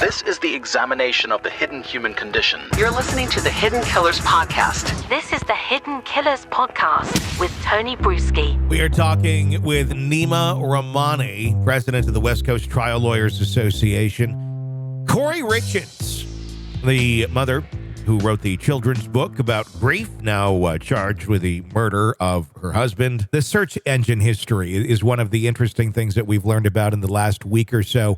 This is the examination of the hidden human condition. You're listening to the Hidden Killers Podcast. This is the Hidden Killers Podcast with Tony Brueski. We are talking with Nima Rahmani, president of the West Coast Trial Lawyers Association. Kouri Richins, the mother who wrote the children's book about grief, now charged with the murder of her husband. The search engine history is one of the interesting things that we've learned about in the last week or so.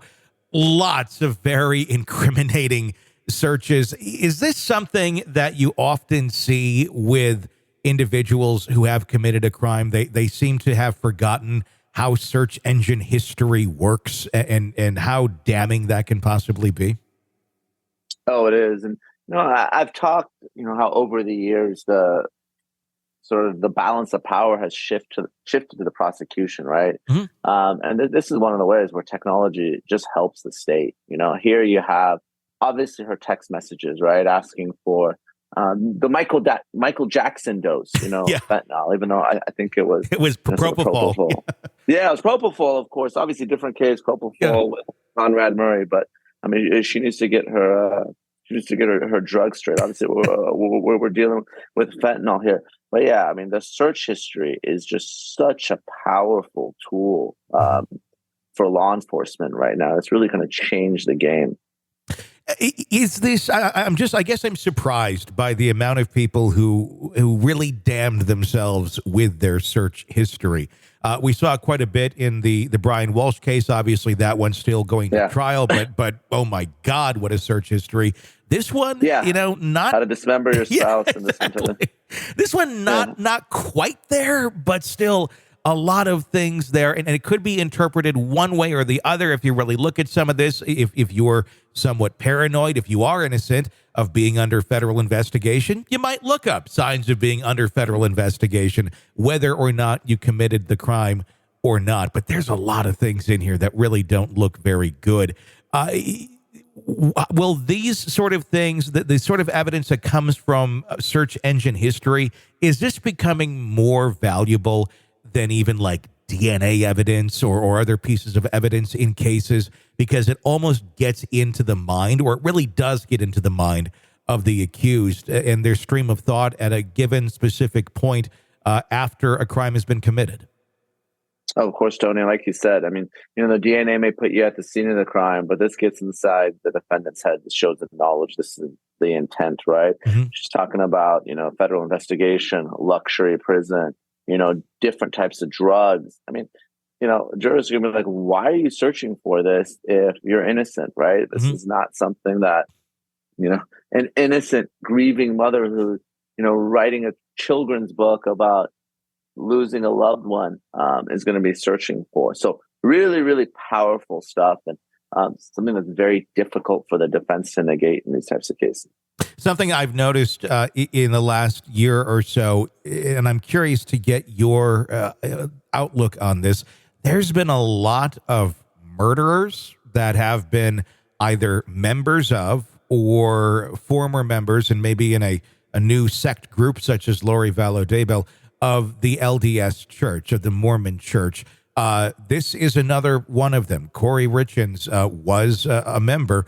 Lots of very incriminating searches. Is this something that you often see with individuals who have committed a crime? They seem to have forgotten how search engine history works and how damning that can possibly be. Oh, it is. And, I've talked, how over the years, the sort of the balance of power has shifted to the prosecution, right? Mm-hmm. And this is one of the ways where technology just helps the state. Here you have obviously her text messages, right, asking for the Michael Jackson dose, yeah. Fentanyl, even though I think it was propofol. Yeah, it was propofol, of course. Obviously, different case, propofol with Conrad Murray, but I mean, she needs to get her. Her drugs straight. Obviously, we're dealing with fentanyl here. But yeah, I mean, the search history is just such a powerful tool for law enforcement right now. It's really going to change the game. Is this? I guess I'm surprised by the amount of people who really damned themselves with their search history. We saw quite a bit in the Bryan Walshe case. Obviously, that one's still going to trial. But oh my God, what a search history! This one, not how to dismember your spouse. Yeah, exactly. This one, not quite there, but still a lot of things there, and it could be interpreted one way or the other if you really look at some of this. If you're somewhat paranoid, if you are innocent of being under federal investigation, you might look up signs of being under federal investigation, whether or not you committed the crime or not. But there's a lot of things in here that really don't look very good. Will these sort of things, the sort of evidence that comes from search engine history, is this becoming more valuable than even like DNA evidence or other pieces of evidence in cases, because it almost gets into the mind, or it really does get into the mind of the accused and their stream of thought at a given specific point after a crime has been committed? Oh, of course, Tony. Like you said, I mean, the DNA may put you at the scene of the crime, but this gets inside the defendant's head. This shows the knowledge. This is the intent, right? Mm-hmm. She's talking about, federal investigation, luxury prison, different types of drugs. I mean, jurors are going to be like, why are you searching for this if you're innocent, right? This is not something that, an innocent, grieving mother who, writing a children's book about losing a loved one is going to be searching for. So really, really powerful stuff, and something that's very difficult for the defense to negate in these types of cases. Something I've noticed in the last year or so, and I'm curious to get your outlook on this. There's been a lot of murderers that have been either members of or former members, and maybe in a new sect group such as Lori Vallow Daybell, of the LDS Church, of the Mormon Church. This is another one of them. Kouri Richins was a member.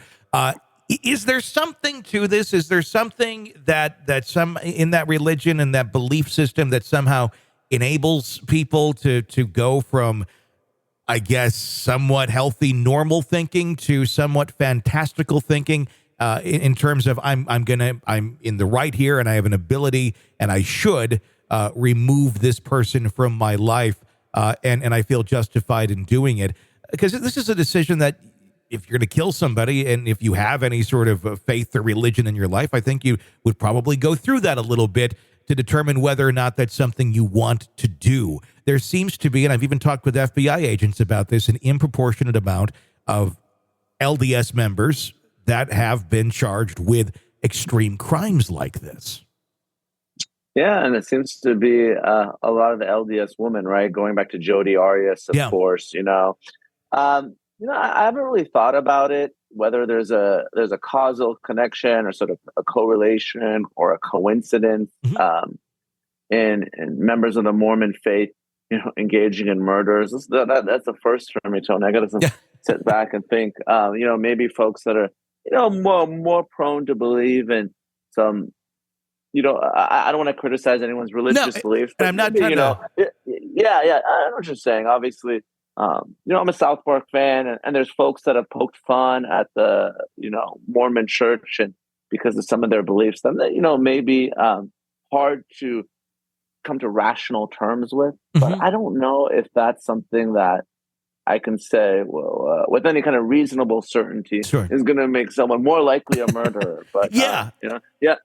Is there something to this? Is there something that some in that religion and that belief system that somehow enables people to go from, I guess, somewhat healthy, normal thinking to somewhat fantastical thinking in terms of I'm in the right here and I have an ability and I should remove this person from my life, and I feel justified in doing it? Because this is a decision that if you're going to kill somebody, and if you have any sort of faith or religion in your life, I think you would probably go through that a little bit to determine whether or not that's something you want to do. There seems to be, and I've even talked with FBI agents about this, an disproportionate amount of LDS members that have been charged with extreme crimes like this. Yeah, and it seems to be a lot of the LDS women, right? Going back to Jodi Arias, of course. I haven't really thought about it, whether there's a causal connection or sort of a correlation or a coincidence in members of the Mormon faith, engaging in murders. That's the first for me, Tony. I got to sit back and think, maybe folks that are more prone to believe in some. I don't want to criticize anyone's religious beliefs, but I'm not trying to. Yeah. I know what you're saying. Obviously, I'm a South Park fan, and there's folks that have poked fun at the Mormon Church, and because of some of their beliefs, then maybe hard to come to rational terms with. But I don't know if that's something that I can say, with any kind of reasonable certainty, is going to make someone more likely a murderer. But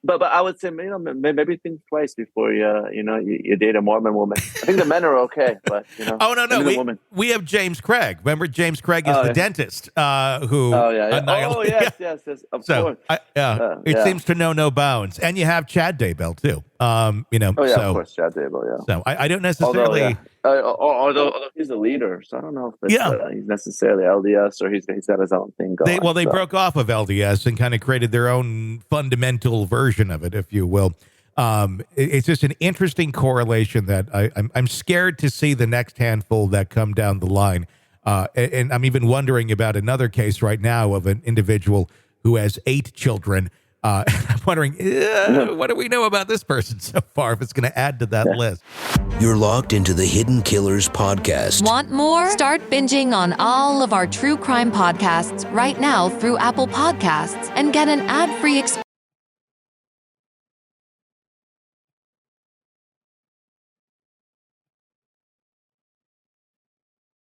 but I would say, maybe think twice before you date a Mormon woman. I think the men are okay, but Oh no, we have James Craig. Remember, James Craig is the dentist who. Yes, of course. It seems to know no bounds, and you have Chad Daybell too. Of course, Chad Daybell. Yeah. So I don't necessarily. Although he's a leader, so I don't know if he's necessarily LDS or he's got his own thing going. They broke off of LDS and kind of created their own fundamental version of it, if you will. It's just an interesting correlation that I'm scared to see the next handful that come down the line. And I'm even wondering about another case right now of an individual who has 8 children. I'm wondering, what do we know about this person so far, if it's going to add to that list? You're locked into the Hidden Killers podcast. Want more? Start binging on all of our true crime podcasts right now through Apple Podcasts and get an ad-free experience